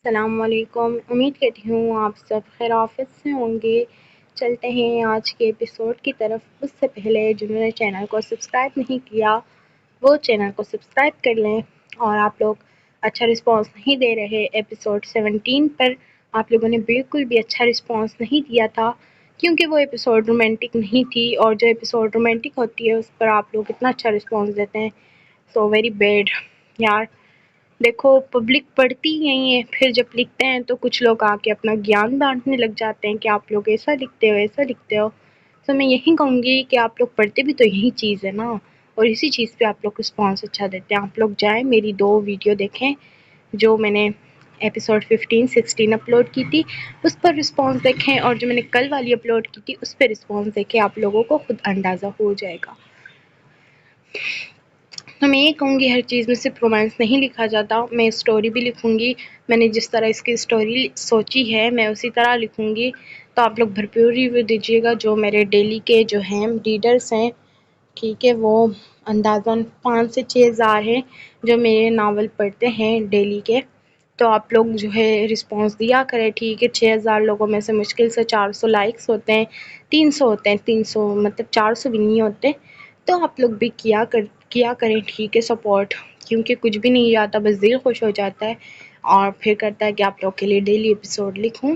السلام علیکم، امید کرتی ہوں آپ سب خیر آفیت سے ہوں گے۔ چلتے ہیں آج کے ایپیسوڈ کی طرف۔ اس سے پہلے جنہوں نے چینل کو سبسکرائب نہیں کیا وہ چینل کو سبسکرائب کر لیں، اور آپ لوگ اچھا رسپانس نہیں دے رہے ایپیسوڈ 17 پر۔ آپ لوگوں نے بالکل بھی اچھا رسپانس نہیں دیا تھا کیونکہ وہ ایپیسوڈ رومانٹک نہیں تھی، اور جو ایپیسوڈ رومانٹک ہوتی ہے اس پر آپ لوگ اتنا اچھا رسپانس دیتے ہیں، سو ویری بیڈ یار۔ دیکھو پبلک پڑھتی ہی نہیں ہے، پھر جب لکھتے ہیں تو کچھ لوگ آ کے اپنا گیان بانٹنے لگ جاتے ہیں کہ آپ لوگ ایسا لکھتے ہو ایسا لکھتے ہو۔ تو میں یہی کہوں گی کہ آپ لوگ پڑھتے بھی تو یہی چیز ہے نا، اور اسی چیز پہ آپ لوگ رسپانس اچھا دیتے ہیں۔ آپ لوگ جائیں میری 2 ویڈیو دیکھیں جو میں نے ایپیسوڈ 15-16 اپلوڈ کی تھی، اس پر رسپانس دیکھیں، اور جو میں نے کل والی اپلوڈ کی تھی اس پہ رسپانس دیکھیں، آپ لوگوں کو خود اندازہ ہو جائے گا۔ تو میں یہ کہوں گی ہر چیز میں صرف رومانس نہیں لکھا جاتا، میں اسٹوری بھی لکھوں گی۔ میں نے جس طرح اس کی اسٹوری سوچی ہے میں اسی طرح لکھوں گی، تو آپ لوگ بھرپور ریویو دیجیے گا۔ جو میرے ڈیلی کے جو ہیں ریڈرز ہیں، ٹھیک ہے، وہ اندازاً 5 سے 6 ہزار ہیں جو میرے ناول پڑھتے ہیں ڈیلی کے، تو آپ لوگ جو ہے رسپانس دیا کریں، ٹھیک ہے۔ 6 ہزار لوگوں میں سے مشکل سے 400 لائکس ہوتے ہیں، 300 ہوتے ہیں، 300 مطلب 400 بھی نہیں ہوتے، تو آپ لوگ بھی کیا کریں، ٹھیک ہے، سپورٹ، کیونکہ کچھ بھی نہیں جاتا، بس دل خوش ہو جاتا ہے اور پھر کرتا ہے کہ آپ لوگ کے لیے ڈیلی ایپیسوڈ لکھوں۔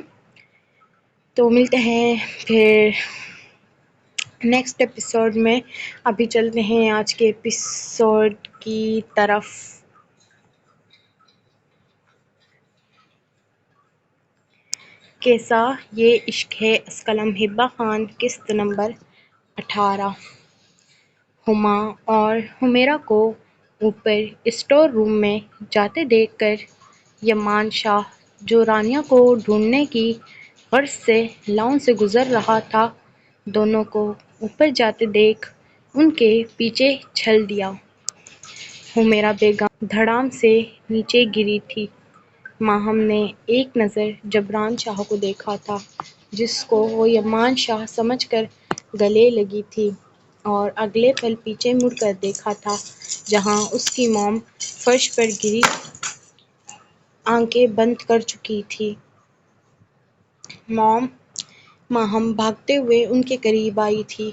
تو ملتے ہیں پھر نیکسٹ ایپیسوڈ میں۔ ابھی چلتے ہیں آج کے ایپیسوڈ کی طرف۔ کیسا یہ عشق ہے اسکلم ہبہ خان، قسط نمبر 18۔ ہما اور حمیرہ کو اوپر اسٹور روم میں جاتے دیکھ کر یمان شاہ، جو رانیہ کو ڈھونڈنے کی غرض سے لاؤن سے گزر رہا تھا، دونوں کو اوپر جاتے دیکھ ان کے پیچھے چل دیا۔ حمیرہ بیگم دھڑام سے نیچے گری تھی۔ ماہم نے ایک نظر جبران شاہ کو دیکھا تھا، جس کو وہ یمان شاہ سمجھ کر گلے لگی تھی، اور اگلے پل پیچھے مڑ کر دیکھا تھا جہاں اس کی موم فرش پر گری آنکھیں بند کر چکی تھی۔ ماہم بھاگتے ہوئے ان کے قریب آئی تھی۔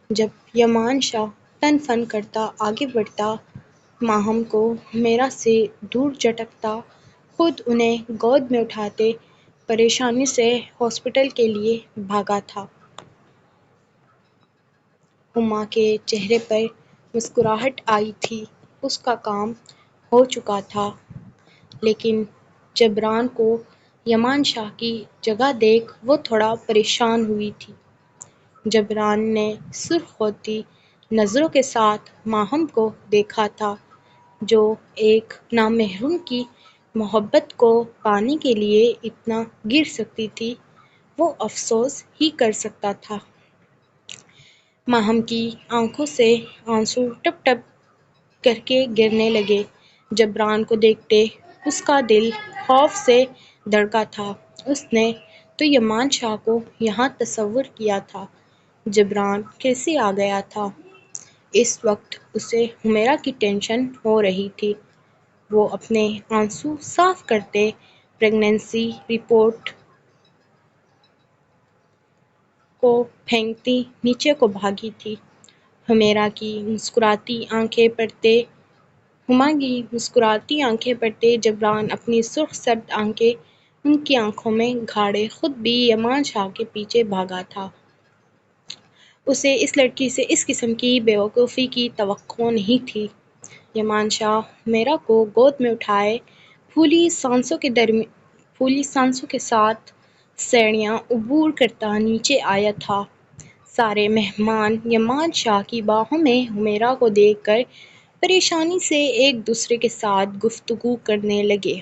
جب یمان شاہ تن فن کرتا آگے بڑھتا، ماہم کو حمیرہ سے دور جھٹکتا، خود انہیں گود میں اٹھاتے پریشانی سے ہاسپٹل کے لیے بھاگا تھا۔ ہما کے چہرے پر مسکراہٹ آئی تھی، اس کا کام ہو چکا تھا، لیکن جبران کو یمان شاہ کی جگہ دیکھ وہ تھوڑا پریشان ہوئی تھی۔ جبران نے سرخ ہوتی نظروں کے ساتھ ماہم کو دیکھا تھا، جو ایک نامحرم کی محبت کو پانے کے لیے اتنا گر سکتی تھی، وہ افسوس ہی کر سکتا تھا۔ ماہم کی آنکھوں سے آنسو ٹپ ٹپ کر کے گرنے لگے۔ جبران کو دیکھتے اس کا دل خوف سے دھڑکا تھا۔ اس نے تو یمان شاہ کو یہاں تصور کیا تھا، جبران کیسے آ گیا تھا؟ اس وقت اسے حمیرہ کی ٹینشن ہو رہی تھی۔ وہ اپنے آنسو صاف کرتے پریگنینسی رپورٹ کو پھینکتی نیچے کو بھاگی تھی۔ حمیرہ کی مسکراتی آنکھیں پڑھتے جبران اپنی سرخ سرد آنکھیں ان کی آنکھوں میں گھاڑے خود بھی یمان شاہ کے پیچھے بھاگا تھا۔ اسے اس لڑکی سے اس قسم کی بے وقوفی کی توقع نہیں تھی۔ یمان شاہ حمیرہ کو گود میں اٹھائے پھولی سانسوں کے ساتھ سیڑھیاں عبور کرتا نیچے آیا تھا۔ سارے مہمان یمان شاہ کی باہوں میں حمیرہ کو دیکھ کر پریشانی سے ایک دوسرے کے ساتھ گفتگو کرنے لگے۔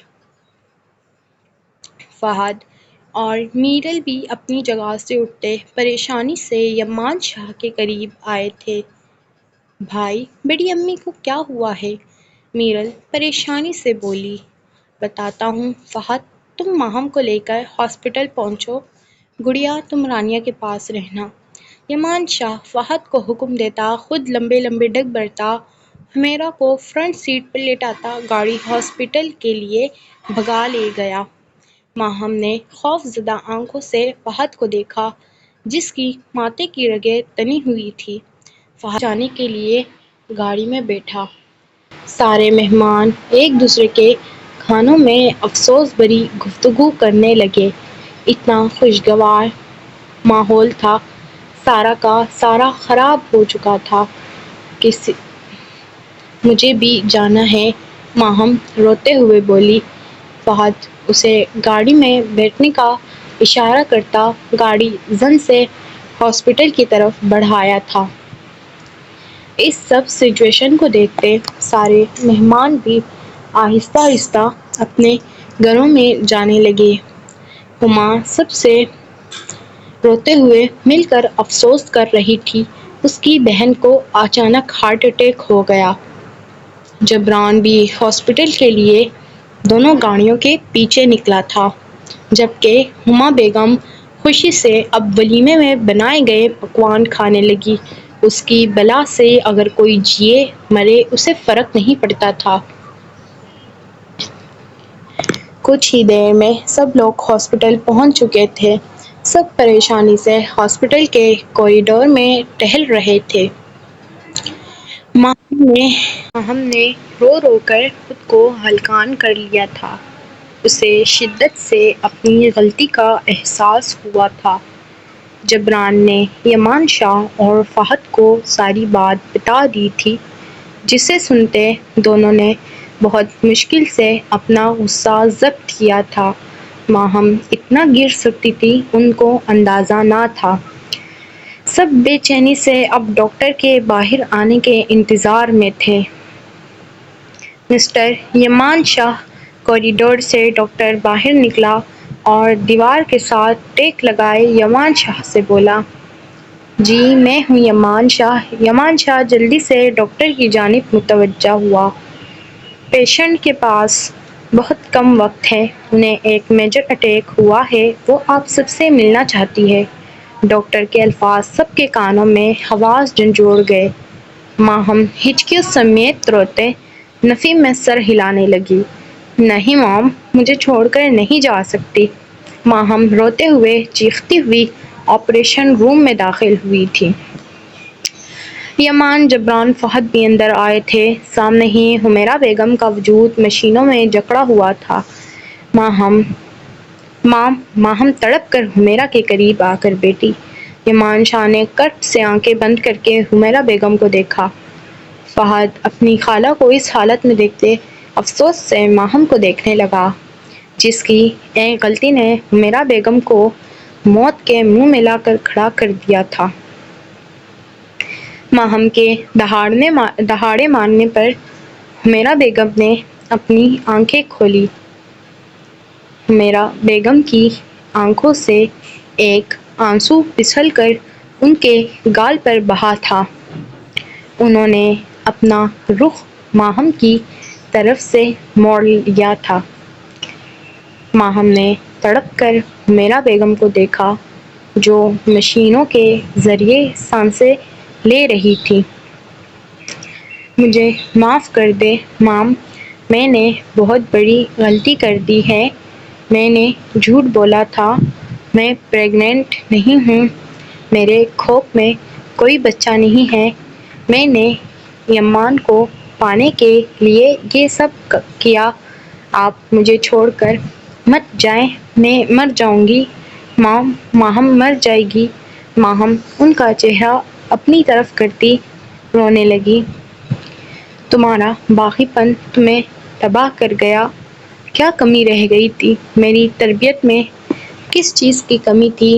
فہد اور میرل بھی اپنی جگہ سے اٹھتے پریشانی سے یمان شاہ کے قریب آئے تھے۔ بھائی، بڑی امی کو کیا ہوا ہے؟ میرل پریشانی سے بولی۔ بتاتا ہوں فہد، تم ماہم کو لے کر ہاسپٹل پہنچو، گڑیا تم رانیہ کے پاس رہنا۔ یمان شاہ فہد کو حکم دیتا خود لمبے لمبے ڈگ برتا حمیرہ کو فرنٹ سیٹ پر لیٹاتا گاڑی ہاسپٹل کے لیے بھگا لے گیا۔ ماہم نے خوف زدہ آنکھوں سے فہد کو دیکھا جس کی ماتھے کی رگیں تنی ہوئی تھی۔ فہد جانے کے لیے گاڑی میں بیٹھا۔ سارے مہمان ایک دوسرے کے کانوں میں افسوس بھری گفتگو کرنے لگے۔ اتنا خوشگوار ماحول تھا، سارا کا سارا خراب ہو چکا تھا۔ مجھے بھی جانا ہے، ماہم روتے ہوئے بولی۔ فہد اسے گاڑی میں بیٹھنے کا اشارہ کرتا گاڑی زن سے ہاسپٹل کی طرف بڑھایا تھا۔ اس سب سچویشن کو دیکھتے سارے مہمان بھی آہستہ آہستہ اپنے گھروں میں جانے لگے۔ ہما سب سے روتے ہوئے مل کر افسوس کر رہی تھی۔ اس کی بہن کو اچانک ہارٹ اٹیک ہو گیا۔ جبران بھی ہاسپٹل کے لیے دونوں گاڑیوں کے پیچھے نکلا تھا، جبکہ ہما بیگم خوشی سے اب ولیمے میں بنائے گئے پکوان کھانے لگی۔ اس کی بلا سے اگر کوئی جیے مرے اسے فرق نہیں پڑتا تھا۔ کچھ ہی دیر میں سب لوگ ہاسپٹل پہنچ چکے تھے۔ سب پریشانی سے ہاسپٹل کے کوریڈور میں ٹہل رہے تھے۔ ماہم نے رو رو کر خود کو ہلکان کر لیا تھا۔ اسے شدت سے اپنی غلطی کا احساس ہوا تھا۔ جبران نے یمان شاہ اور فہد کو ساری بات بتا دی تھی، جسے سنتے دونوں نے بہت مشکل سے اپنا غصہ ضبط کیا تھا۔ ماہم اتنا گر سکتی تھی ان کو اندازہ نہ تھا۔ سب بے چینی سے اب ڈاکٹر کے باہر آنے کے انتظار میں تھے۔ مسٹر یمان شاہ کوریڈور سے ڈاکٹر باہر نکلا اور دیوار کے ساتھ ٹیک لگائے یمان شاہ سے بولا، جی میں ہوں یمان شاہ۔ یمان شاہ جلدی سے ڈاکٹر کی جانب متوجہ ہوا۔ پیشنٹ کے پاس بہت کم وقت ہے، انہیں ایک میجر اٹیک ہوا ہے، وہ آپ سب سے ملنا چاہتی ہے۔ ڈاکٹر کے الفاظ سب کے کانوں میں حواس جھنجھوڑ گئے۔ ماہم ہچکیوں سمیت روتے نفی میں سر ہلانے لگی۔ نہیں مام، مجھے چھوڑ کر نہیں جا سکتی۔ ماہم روتے ہوئے چیختی ہوئی آپریشن روم میں داخل ہوئی تھی۔ یمان، جبران، فہد بھی اندر آئے تھے۔ سامنے ہی حمیرہ بیگم کا وجود مشینوں میں جکڑا ہوا تھا۔ ماہم تڑپ کر حمیرہ کے قریب آ کر بیٹھی۔ یمان شاہ نے کرب سے آنکھیں بند کرکے حمیرہ بیگم کو دیکھا۔ فہد اپنی خالہ کو اس حالت میں دیکھتے افسوس سے ماہم کو دیکھنے لگا، جس کی ایک غلطی نے حمیرہ بیگم کو موت کے منہ میں لا کر کھڑا کر دیا تھا۔ ماہم کے دہاڑے مارنے پر حمیرہ بیگم نے اپنی آنکھیں کھولیں۔ حمیرہ بیگم کی آنکھوں سے ایک آنسو پھسل کر ان کے گال پر بہا تھا۔ انہوں نے اپنا رخ ماہم کی طرف سے موڑ لیا تھا۔ ماہم نے تڑپ کر حمیرہ بیگم کو دیکھا، جو مشینوں کے ذریعے سانسیں لے رہی تھی۔ مجھے معاف کر دیں مام، میں نے بہت بڑی غلطی کر دی ہے۔ میں نے جھوٹ بولا تھا، میں پریگننٹ نہیں ہوں، میرے کھوپ میں کوئی بچہ نہیں ہے۔ میں نے یمان کو پانے کے لیے یہ سب کیا۔ آپ مجھے چھوڑ کر مت جائیں، میں مر جاؤں گی۔ ماہم مر جائے گی۔ ماہم ان کا چہرہ اپنی طرف کرتی رونے لگی۔ تمہارا باغی پن تمہیں تباہ کر گیا۔ کیا کمی رہ گئی تھی میری تربیت میں؟ کس چیز کی کمی تھی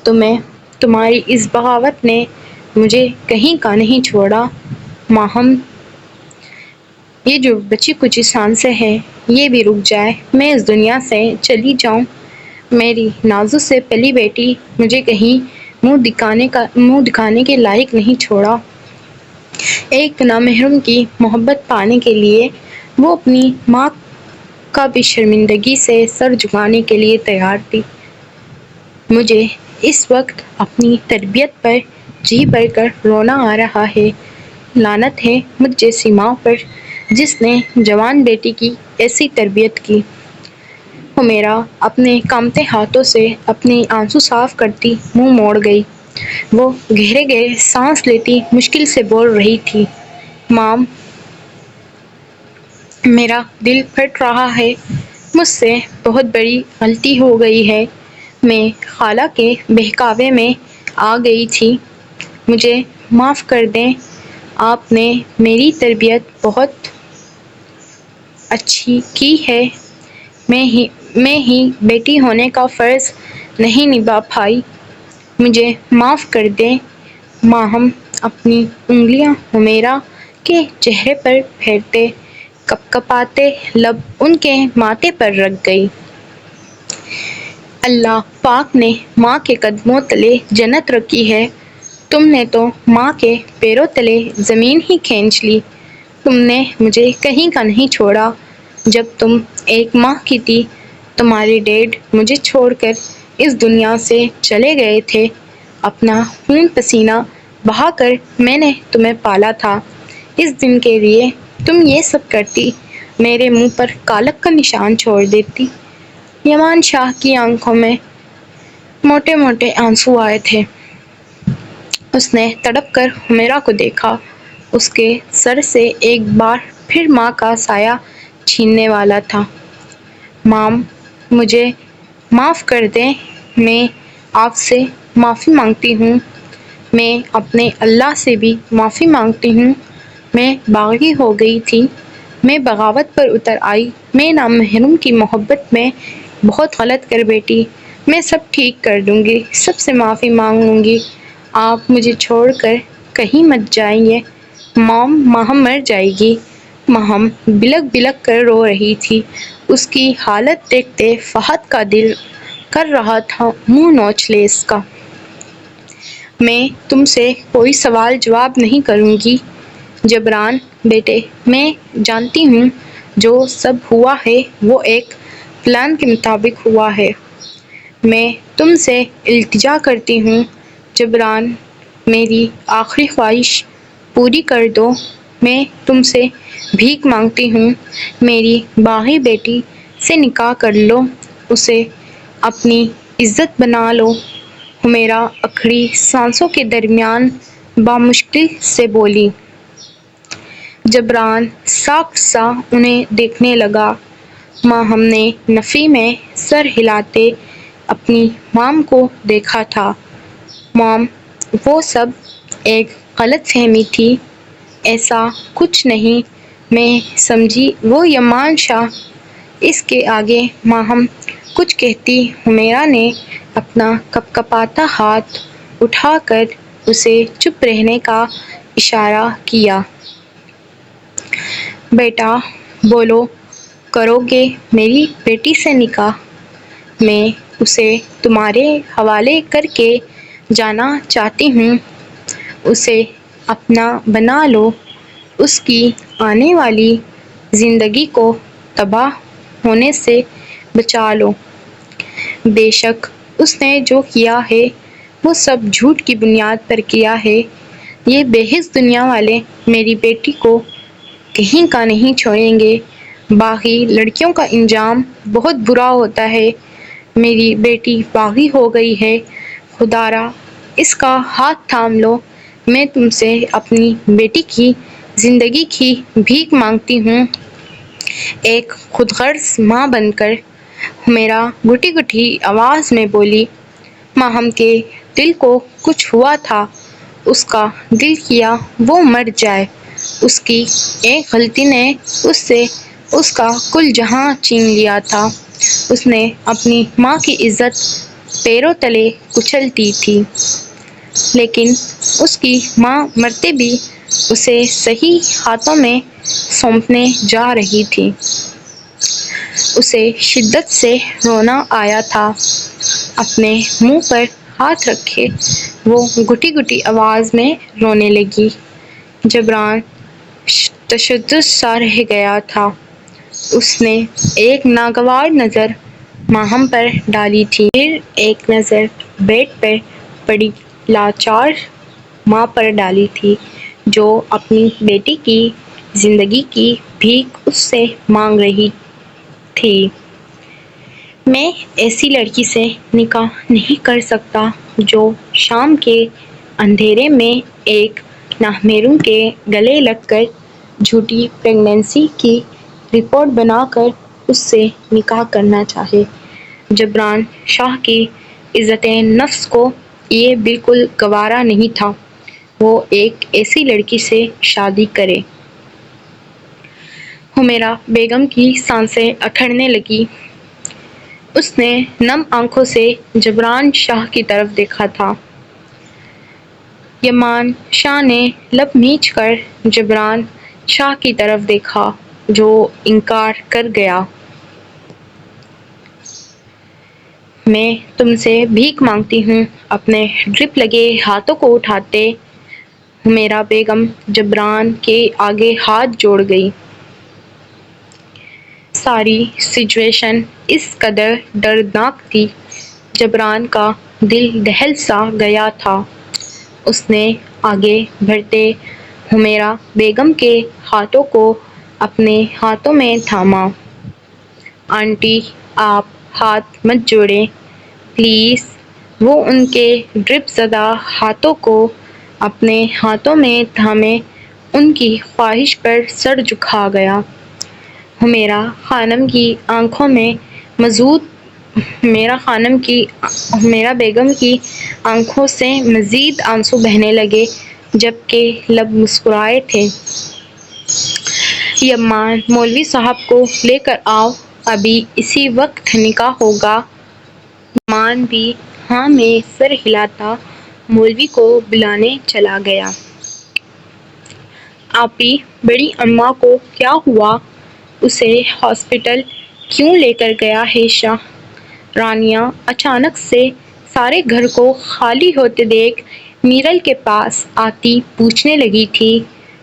تمہیں؟ تمہاری اس بغاوت نے مجھے کہیں کا نہیں چھوڑا۔ ماہم، یہ جو بچی کچی سانسیں ہیں یہ بھی رک جائے، میں اس دنیا سے چلی جاؤں۔ میری نازوں سے پلی بیٹی مجھے کہیں منہ دکھانے کے لائق نہیں چھوڑا۔ ایک نامحرم کی محبت پانے کے لیے وہ اپنی ماں کا بھی شرمندگی سے سر جھکانے کے لیے تیار تھی۔ مجھے اس وقت اپنی تربیت پر جی بھر کر رونا آ رہا ہے۔ لعنت ہے مجھ جیسی ماں پر، جس نے جوان بیٹی کی ایسی تربیت کی۔ حمیرہ اپنے کانپتے ہاتھوں سے اپنے آنسو صاف کرتی منہ موڑ گئی۔ وہ گہرے گہرے سانس لیتی مشکل سے بول رہی تھی، مام، میرا دل پھٹ رہا ہے، مجھ سے بہت بڑی غلطی ہو گئی ہے، میں خالہ کے بہکاوے میں آ گئی تھی، مجھے معاف کر دیں، آپ نے میری تربیت بہت اچھی کی ہے، میں ہی بیٹی ہونے کا فرض نہیں نبھا پائی، مجھے معاف کر دیں۔ ماہم اپنی انگلیاں حمیرہ کے چہرے پر پھیرتے کپکپاتے لب ان کے ماتھے پر رکھ گئی۔ اللہ پاک نے ماں کے قدموں تلے جنت رکھی ہے، تم نے تو ماں کے پیروں تلے زمین ہی کھینچ لی، تم نے مجھے کہیں کا نہیں چھوڑا، جب تم ایک ماہ کی تھی تمہارے ڈیڈ مجھے چھوڑ کر اس دنیا سے چلے گئے تھے، اپنا خون پسینہ بہا کر میں نے تمہیں پالا تھا، اس دن کے لیے تم یہ سب کرتی، میرے منہ پر کالک کا نشان چھوڑ دیتی۔ یمان شاہ کی آنکھوں میں موٹے موٹے آنسو آئے تھے، اس نے تڑپ کر حمیرہ کو دیکھا، اس کے سر سے ایک بار پھر ماں کا سایہ چھیننے والا تھا۔ مام، مجھے معاف کر دیں، میں آپ سے معافی مانگتی ہوں، میں اپنے اللہ سے بھی معافی مانگتی ہوں، میں باغی ہو گئی تھی، میں بغاوت پر اتر آئی، میں نامحرم کی محبت میں بہت غلط کر بیٹھی، میں سب ٹھیک کر دوں گی، سب سے معافی مانگ لوں گی، آپ مجھے چھوڑ کر کہیں مت جائیے، ماہم مر جائے گی۔ ماہم بلک بلک کر رو رہی تھی، اس کی حالت دیکھتے فہد کا دل کر رہا تھا منہ نوچ لے اس کا۔ میں تم سے کوئی سوال جواب نہیں کروں گی، جبران بیٹے، میں جانتی ہوں جو سب ہوا ہے وہ ایک پلان کے مطابق ہوا ہے، میں تم سے التجا کرتی ہوں، جبران، میری آخری خواہش پوری کر دو، میں تم سے بھیک مانگتی ہوں، میری باغی بیٹی سے نکاح کر لو، اسے اپنی عزت بنا لو۔ حمیرہ اکھڑی سانسوں کے درمیان بامشکل سے بولی۔ جبران ساکت سا انہیں دیکھنے لگا، ماہم نے نفی میں سر ہلاتے اپنی مام کو دیکھا تھا۔ مام، وہ سب ایک غلط فہمی تھی، ایسا کچھ نہیں، میں سمجھی وہ یمان شاہ۔ اس کے آگے ماہم کچھ کہتی حمیرہ نے اپنا کپکپاتا ہاتھ اٹھا کر اسے چپ رہنے کا اشارہ کیا۔ بیٹا، بولو، کرو گے میری بیٹی سے نکاح؟ میں اسے تمہارے حوالے کر کے جانا چاہتی ہوں، اسے اپنا بنا لو، اس کی آنے والی زندگی کو تباہ ہونے سے بچا لو، بے شک اس نے جو کیا ہے وہ سب جھوٹ کی بنیاد پر کیا ہے، یہ بے حس دنیا والے میری بیٹی کو کہیں کا نہیں چھوڑیں گے، باغی لڑکیوں کا انجام بہت برا ہوتا ہے، میری بیٹی باغی ہو گئی ہے، خدارا اس کا ہاتھ تھام لو، میں تم سے اپنی بیٹی کی زندگی کی بھیک مانگتی ہوں۔ ایک خود غرض ماں بن کر حمیرہ گھٹی گھٹی آواز میں بولی، ماہم کے دل کو کچھ ہوا تھا، اس کا دل کیا وہ مر جائے، اس کی ایک غلطی نے اس سے اس کا کل جہاں چھین لیا تھا، اس نے اپنی ماں کی عزت پیروں تلے کچل دی تھی، لیکن اس کی ماں مرتے بھی اسے صحیح ہاتھوں میں سونپنے جا رہی تھی۔ اسے شدت سے رونا آیا تھا، اپنے منہ پر ہاتھ رکھے وہ گھٹی گھٹی آواز میں رونے لگی۔ جبران تشدد سا رہ گیا تھا، اس نے ایک ناگوار نظر ماہم پر ڈالی تھی، پھر ایک نظر بیڈ پر پڑی لاچار ماں پر ڈالی تھی جو اپنی بیٹی کی زندگی کی بھیک اس سے مانگ رہی تھی۔ میں ایسی لڑکی سے نکاح نہیں کر سکتا جو شام کے اندھیرے میں ایک نامحرم کے گلے لگ کر جھوٹی پریگنینسی کی رپورٹ بنا کر اس سے نکاح کرنا چاہے۔ جبران شاہ کی عزت نفس کو یہ بالکل گوارا نہیں تھا وہ ایک ایسی لڑکی سے شادی کرے۔ حمیرہ بیگم کی سانسیں اکھڑنے لگیں۔ اس نے نم آنکھوں سے جبران شاہ کی طرف دیکھا تھا۔ یمان شاہ نے لب میچ کر جبران شاہ کی طرف دیکھا جو انکار کر گیا۔ میں تم سے بھیک مانگتی ہوں۔ اپنے ڈرپ لگے ہاتھوں کو اٹھاتے حمیرہ بیگم جبران کے آگے ہاتھ جوڑ گئی۔ ساری سچویشن اس قدر دردناک تھی جبران کا دل دہل سا گیا تھا۔ اس نے آگے بڑھتے حمیرہ بیگم کے ہاتھوں کو اپنے ہاتھوں میں تھاما۔ آنٹی آپ ہاتھ مت جوڑیں پلیز۔ وہ ان کے ڈرپ زدہ ہاتھوں کو اپنے ہاتھوں میں تھامے ان کی خواہش پر سر جھکا گیا۔ حمیرہ خانم کی آنکھوں میں حمیرہ بیگم کی آنکھوں سے مزید آنسو بہنے لگے جبکہ لب مسکرائے تھے۔ یمان مولوی صاحب کو لے کر آؤ ابھی اسی وقت نکاح ہوگا۔ یمان بھی ہاں میں سر ہلاتا مولوی کو بلانے چلا گیا۔ آپی بڑی اماں کو کیا ہوا؟ اسے ہاسپٹل کیوں لے کر گیا ہے شاہ؟ رانیہ اچانک سے سارے گھر کو خالی ہوتے دیکھ میرل کے پاس آتی پوچھنے لگی تھی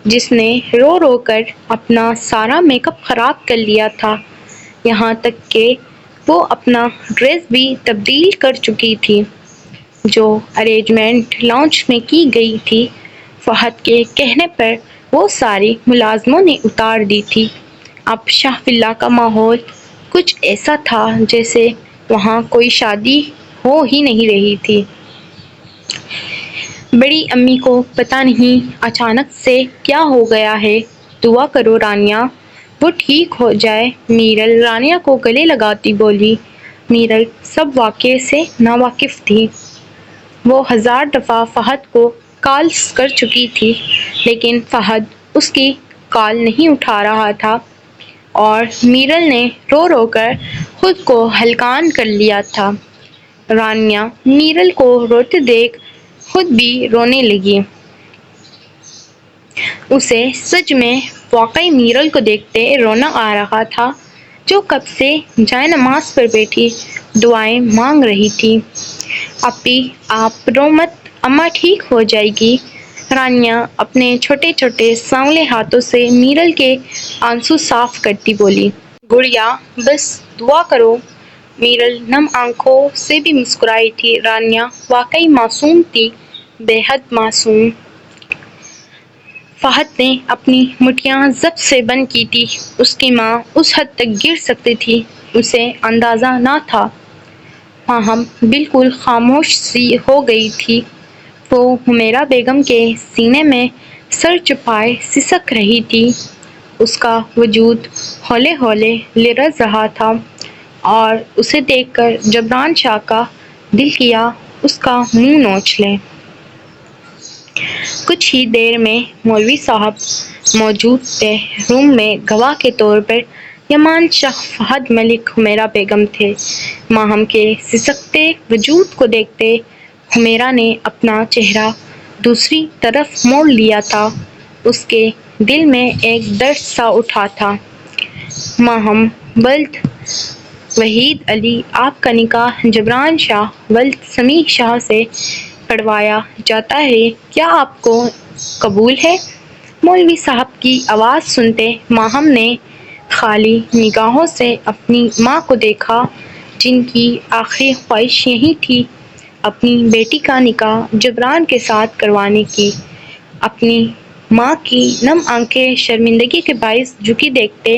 جس نے رو رو کر اپنا سارا میک اپ خراب کر لیا تھا یہاں تک کہ وہ اپنا ڈریس بھی تبدیل کر چکی تھی جو ارینجمنٹ لانچ میں کی گئی تھی فہد کے کہنے پر وہ ساری ملازموں نے اتار دی تھی۔ اب شاہ ولا کا ماحول کچھ ایسا تھا جیسے وہاں کوئی شادی ہو ہی نہیں رہی تھی۔ بڑی امی کو پتہ نہیں اچانک سے کیا ہو گیا ہے دعا کرو رانیہ وہ ٹھیک ہو جائے میرل رانیہ کو گلے لگاتی بولی۔ میرل سب واقعے سے ناواقف تھی۔ وہ 1000 دفعہ فہد کو کالز کر چکی تھی لیکن فہد اس کی کال نہیں اٹھا رہا تھا اور میرل نے رو رو کر خود کو ہلکان کر لیا تھا۔ رانیہ میرل کو روتے دیکھ خود بھی رونے لگی۔ اسے سچ میں واقعی میرل کو دیکھتے رونا آ رہا تھا جو کب سے جائے نماز پر بیٹھی دعائیں مانگ رہی تھی۔ اپی آپ رو مت اماں ٹھیک ہو جائے گی۔ رانیہ اپنے چھوٹے چھوٹے سانولے ہاتھوں سے میرل کے آنسو صاف کرتی بولی۔ گڑیا بس دعا کرو۔ میرل نم آنکھوں سے بھی مسکرائی تھی۔ رانیہ واقعی معصوم تھی بے حد معصوم۔ فہد نے اپنی مٹھیاں ضبط سے بند کی تھی۔ اس کی ماں اس حد تک گر سکتی تھی اسے اندازہ نہ تھا۔ ماہم بالکل خاموش سی ہو گئی تھی۔ وہ حمیرہ بیگم کے سینے میں سر چھپائے سسک رہی تھی۔ اس کا وجود ہولے ہولے لرز رہا تھا اور اسے دیکھ کر جبران شاہ کا دل کیا اس کا منہ نوچ لے۔ کچھ ہی دیر میں مولوی صاحب موجود تھے۔ روم میں گواہ کے طور پر یمان شاہ فہد ملک حمیرہ بیگم تھے۔ ماہم کے سسکتے وجود کو دیکھتے حمیرہ نے اپنا چہرہ دوسری طرف موڑ لیا تھا۔ اس کے دل میں ایک درد سا اٹھا تھا۔ ماہم ولد وحید علی آپ کا نکاح جبران شاہ ولد سمیع شاہ سے پڑھوایا جاتا ہے کیا آپ کو قبول ہے؟ مولوی صاحب کی آواز سنتے ماہم نے خالی نگاہوں سے اپنی ماں کو دیکھا جن کی آخری خواہش یہی تھی اپنی بیٹی کا نکاح جبران کے ساتھ کروانے کی۔ اپنی ماں کی نم آنکھیں شرمندگی کے باعث جھکی دیکھتے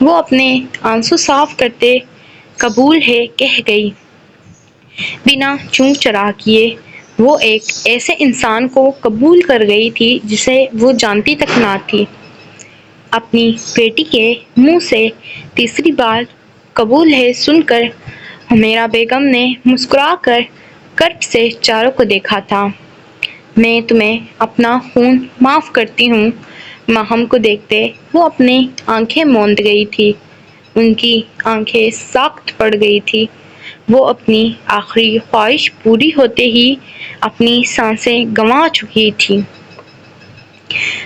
وہ اپنے آنسو صاف کرتے قبول ہے کہہ گئی۔ بنا چوں چرا کیے وہ ایک ایسے انسان کو قبول کر گئی تھی جسے وہ جانتی تک نہ تھی۔ اپنی بیٹی کے منہ سے تیسری بار قبول ہے سن کر حمیرہ بیگم نے مسکرا کر کرب سے چاروں کو دیکھا تھا۔ میں تمہیں اپنا خون معاف کرتی ہوں۔ ماہم کو دیکھتے وہ اپنی آنکھیں موند گئی تھی۔ ان کی آنکھیں ساخت پڑ گئی تھیں۔ وہ اپنی آخری خواہش پوری ہوتے ہی اپنی سانسیں گنوا چکی تھی۔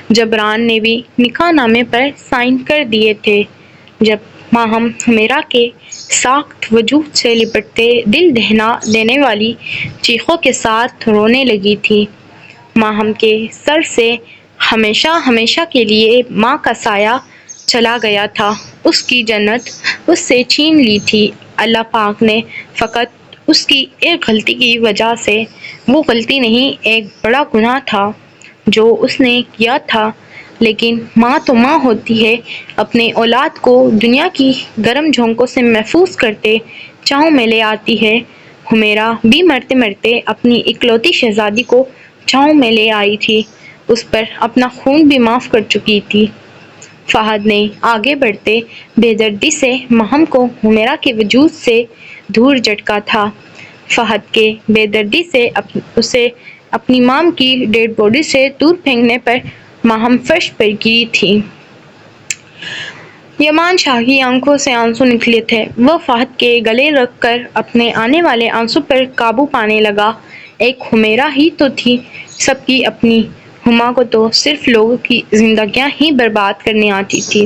جبران نے بھی نکاح نامے پر سائن کر دیے تھے۔ جب ماہم حمیرہ کے ساخت وجود سے لپٹتے دل دہلا دینے والی چیخوں کے ساتھ رونے لگی تھی۔ ماہم کے سر سے ہمیشہ ہمیشہ کے لیے ماں کا سایہ چلا گیا تھا۔ اس کی جنت اس سے چھین لی تھی۔ اللہ پاک نے فقط اس کی ایک غلطی کی وجہ سے، وہ غلطی نہیں ایک بڑا گناہ تھا جو اس نے کیا تھا، لیکن ماں تو ماں ہوتی ہے، اپنے اولاد کو دنیا کی گرم جھونکوں سے محفوظ کرتے چھاؤں میں لے آتی ہے۔ حمیرہ بھی مرتے مرتے اپنی اکلوتی شہزادی کو چھاؤں میں لے آئی تھی، اس پر اپنا خون بھی معاف کر چکی تھی۔ فہد نے آگے بڑھتے بے دردی سے ماہم کو حمیرہ کے وجود سے دور جھٹکا تھا۔ فہد کے بے دردی سے اسے اپنی ماں کی ڈیڈ باڈی سے دور پھینکنے پر ماہم فرش پر گری تھی۔ یمان شاہ کی آنکھوں سے آنسو نکلے تھے۔ وہ فہد کے گلے لگ کر اپنے آنے والے آنسو پر قابو پانے لگا۔ ایک حمیرہ ہی تو تھی سب کی اپنی، ہما کو تو صرف لوگوں کی زندگیاں ہی برباد کرنے آتی تھی۔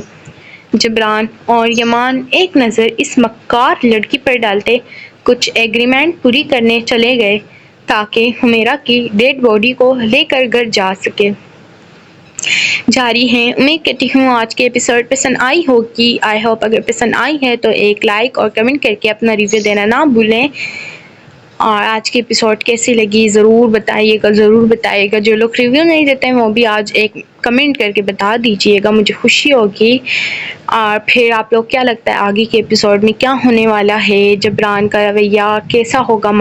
جبران اور یمان ایک نظر اس مکار لڑکی پر ڈالتے کچھ ایگریمنٹ پوری کرنے چلے گئے تاکہ حمیرہ کی ڈیڈ باڈی کو لے کر گھر جا سکے۔ جاری ہے۔ امید کرتی ہوں آج کے ایپیسوڈ پسند آئی ہوگی۔ آئی ہوپ اگر پسند آئی ہے تو ایک لائک اور کمنٹ کر کے اپنا ریویو دینا نہ بھولیں۔ اور آج کی ایپیسوڈ کیسی لگی ضرور بتائیے گا۔ جو لوگ ریویو نہیں دیتے ہیں وہ بھی آج ایک کمنٹ کر کے بتا دیجیے گا، مجھے خوشی ہوگی۔ اور پھر آپ لوگ کیا لگتا ہے آگے کے ایپیسوڈ میں کیا ہونے والا ہے، جبران کا رویہ کیسا ہوگا،